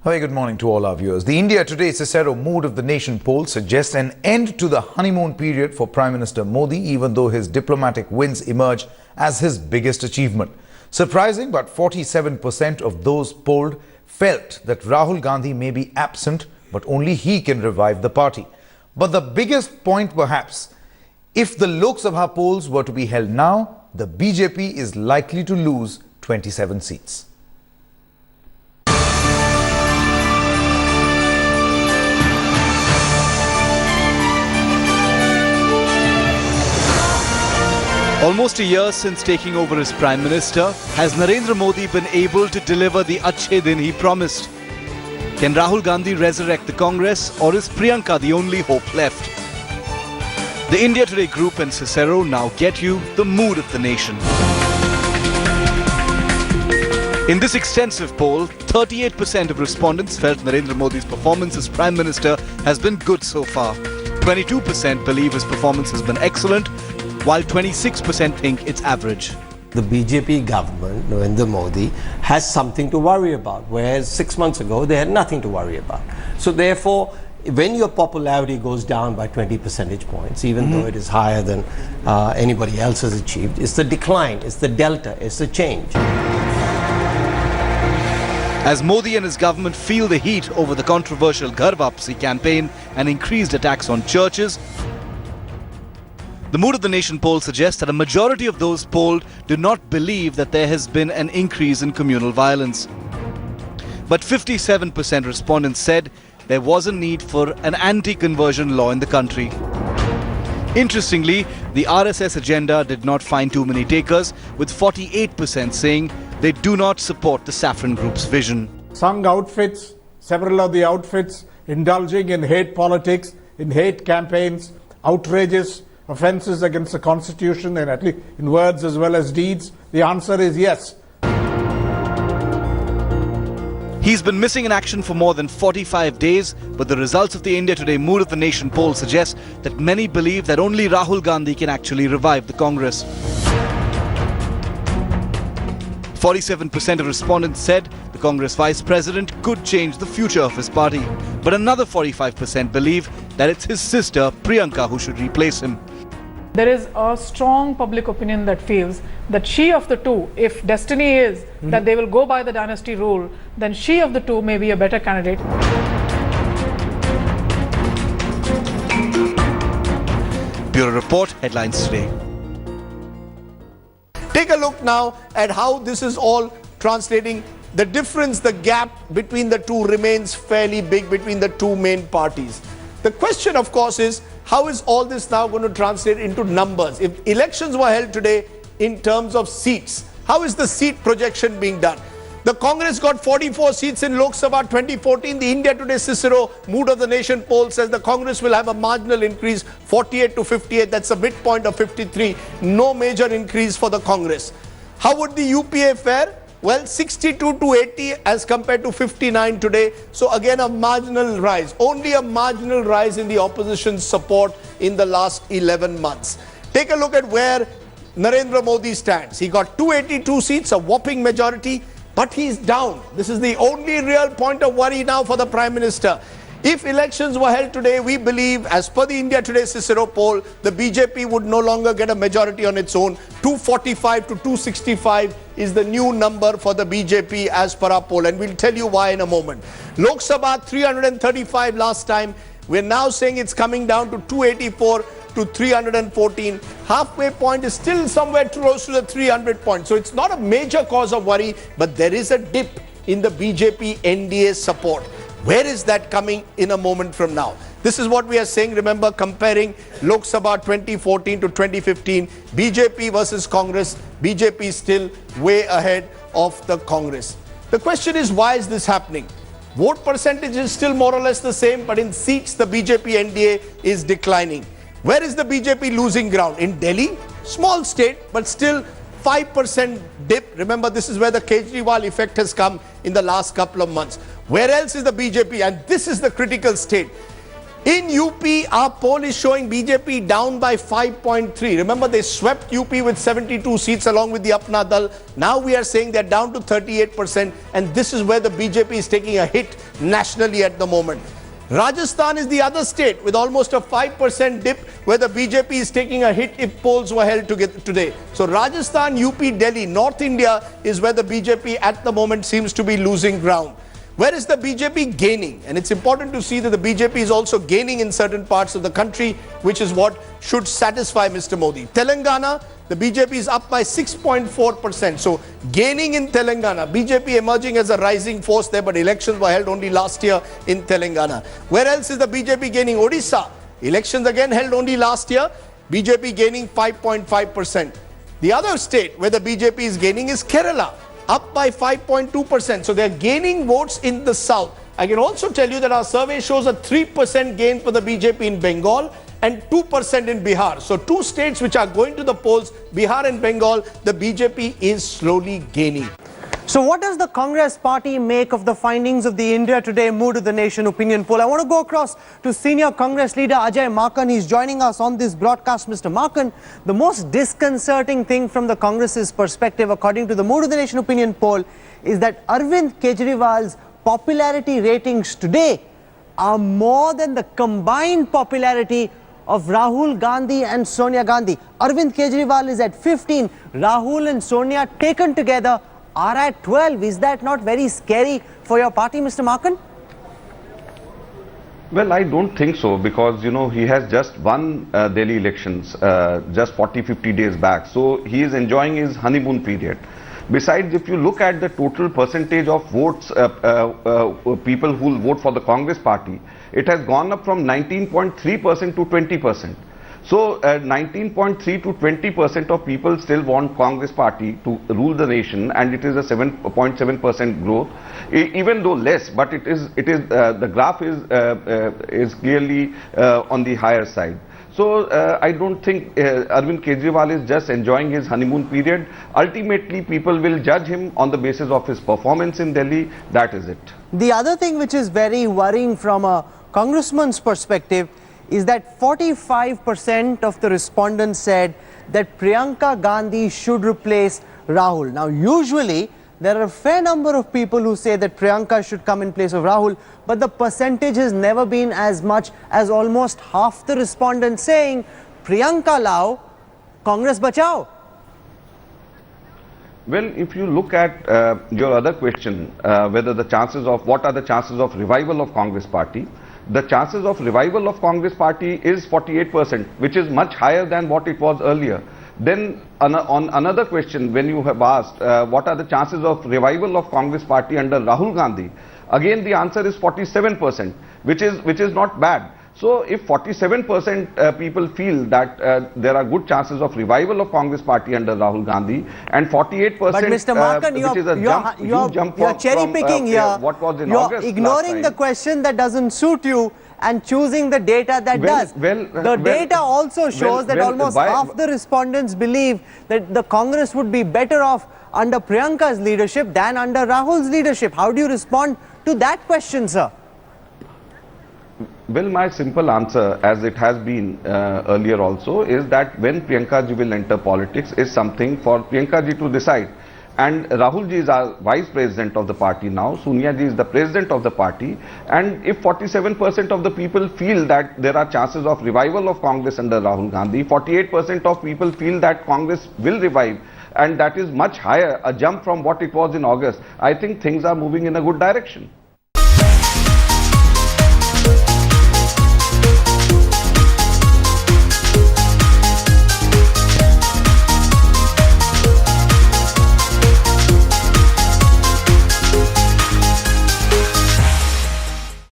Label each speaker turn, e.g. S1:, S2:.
S1: Very good morning to all our viewers. The India Today Cicero Mood of the Nation poll suggests an end to the honeymoon period for Prime Minister Modi, even though his diplomatic wins emerge as his biggest achievement. Surprising, but 47% of those polled felt that Rahul Gandhi may be absent, but only he can revive the party. But the biggest point perhaps, if the Lok Sabha polls were to be held now, the BJP is likely to lose 27 seats.
S2: Almost a year since taking over as Prime Minister, has Narendra Modi been able to deliver the Achhe Din he promised? Can Rahul Gandhi resurrect the Congress, or is Priyanka the only hope left? The India Today Group and Cicero now get you the mood of the nation. In this extensive poll, 38% of respondents felt Narendra Modi's performance as Prime Minister has been good so far. 22% believe his performance has been excellent, while 26% think it's average.
S3: The BJP government, Narendra Modi, has something to worry about, whereas 6 months ago they had nothing to worry about. So therefore, when your popularity goes down by 20 percentage points, even though it is higher than anybody else has achieved, it's the decline, it's the delta, it's the change.
S2: As Modi and his government feel the heat over the controversial Ghar Wapsi campaign and increased attacks on churches, the Mood of the Nation poll suggests that a majority of those polled do not believe that there has been an increase in communal violence. But 57% respondents said there was a need for an anti-conversion law in the country. Interestingly, the RSS agenda did not find too many takers, with 48% saying they do not support the Saffron Group's vision.
S4: Sung outfits, several of the outfits indulging in hate politics, in hate campaigns, outrageous offences against the Constitution, and at least in words as well as deeds? The answer is yes.
S2: He's been missing in action for more than 45 days, but the results of the India Today Mood of the Nation poll suggest that many believe that only Rahul Gandhi can actually revive the Congress. 47% of respondents said the Congress Vice President could change the future of his party, but another 45% believe that it's his sister Priyanka who should replace him.
S5: There is a strong public opinion that feels that she of the two, if destiny is that they will go by the dynasty rule, then she of the two may be a better candidate.
S2: Bureau Report, Headlines Today.
S6: Take a look now at how this is all translating. The difference, the gap between the two remains fairly big between the two main parties. The question, of course, is how is all this now going to translate into numbers? If elections were held today in terms of seats, how is the seat projection being done? The Congress got 44 seats in Lok Sabha 2014. The India Today Cicero Mood of the Nation poll says the Congress will have a marginal increase, 48 to 58. That's a midpoint of 53. No major increase for the Congress. How would the UPA fare? Well, 62 to 80 as compared to 59 today. So again, a marginal rise. Only a marginal rise in the opposition's support in the last 11 months. Take a look at where Narendra Modi stands. He got 282 seats, a whopping majority. But he's down. This is the only real point of worry now for the Prime Minister. If elections were held today, we believe, as per the India Today Cicero poll, the BJP would no longer get a majority on its own. 245 to 265 is the new number for the BJP as per our poll. And we'll tell you why in a moment. Lok Sabha 335 last time. We're now saying it's coming down to 284 to 314. Halfway point is still somewhere close to the 300 point. So it's not a major cause of worry, but there is a dip in the BJP NDA support. Where is that coming in a moment from now? This is what we are saying. Remember, comparing Lok Sabha 2014 to 2015, BJP versus Congress, BJP is still way ahead of the Congress. The question is, why is this happening? Vote percentage is still more or less the same, but in seats, the BJP NDA is declining. Where is the BJP losing ground? In Delhi, small state, but still 5% dip. Remember, this is where the Kejriwal effect has come in the last couple of months. Where else is the BJP? And this is the critical state. In UP, our poll is showing BJP down by 5.3. Remember, they swept UP with 72 seats along with the Apna Dal. Now we are saying they're down to 38%. And this is where the BJP is taking a hit nationally at the moment. Rajasthan is the other state with almost a 5% dip where the BJP is taking a hit if polls were held today. So Rajasthan, UP, Delhi, North India is where the BJP at the moment seems to be losing ground. Where is the BJP gaining? And it's important to see that the BJP is also gaining in certain parts of the country, which is what should satisfy Mr. Modi. Telangana, the BJP is up by 6.4%. So gaining in Telangana, BJP emerging as a rising force there, but elections were held only last year in Telangana. Where else is the BJP gaining? Odisha, elections again held only last year, BJP gaining 5.5%. The other state where the BJP is gaining is Kerala, up by 5.2%. So they're gaining votes in the south. I can also tell you that our survey shows a 3% gain for the BJP in Bengal and 2% in Bihar. So two states which are going to the polls, Bihar and Bengal, the BJP is slowly gaining.
S7: So what does the Congress party make of the findings of the India Today Mood of the Nation opinion poll? I want to go across to senior Congress leader Ajay Maken. He's joining us on this broadcast. Mr. Maken, the most disconcerting thing from the Congress's perspective, according to the Mood of the Nation opinion poll, is that Arvind Kejriwal's popularity ratings today are more than the combined popularity of Rahul Gandhi and Sonia Gandhi. Arvind Kejriwal is at 15. Rahul and Sonia taken together are at 12. Is that not very scary for your party, Mr. Maken?
S8: Well, I don't think so, because he has just won Delhi elections just 40-50 days back. So he is enjoying his honeymoon period. Besides, if you look at the total percentage of votes, people who will vote for the Congress party, it has gone up from 19.3% to 20%. So 19.3 to 20% of people still want Congress party to rule the nation, and it is a 7.7% growth, even though less, but the graph is clearly on the higher side. So I don't think Arvind Kejriwal is just enjoying his honeymoon period. Ultimately, people will judge him on the basis of his performance in Delhi. That is it.
S7: The other thing which is very worrying from a congressman's perspective is that 45% of the respondents said that Priyanka Gandhi should replace Rahul. Now, usually, there are a fair number of people who say that Priyanka should come in place of Rahul, but the percentage has never been as much as almost half the respondents saying, Priyanka lao, Congress bachao.
S8: Well, if you look at your other question, what are the chances of revival of Congress party, the chances of revival of Congress party is 48%, which is much higher than what it was earlier. Then on another question, when you have asked what are the chances of revival of Congress party under Rahul Gandhi, again the answer is 47%, which is not bad. So if 47% people feel that there are good chances of revival of Congress party under Rahul Gandhi, and 48%,
S7: but Mr. Maken,
S8: which is a huge jump
S7: you're cherry picking here.
S8: What was in
S7: you're
S8: August
S7: ignoring the question that doesn't suit you and choosing the data that does. The data also shows that almost half the respondents believe that the Congress would be better off under Priyanka's leadership than under Rahul's leadership. How do you respond to that question, sir?
S8: Well, my simple answer, as it has been earlier also, is that when Priyanka ji will enter politics is something for Priyanka ji to decide. And Rahul ji is our vice president of the party now, Sonia ji is the president of the party, and if 47% of the people feel that there are chances of revival of Congress under Rahul Gandhi, 48% of people feel that Congress will revive, and that is much higher, a jump from what it was in August, I think things are moving in a good direction.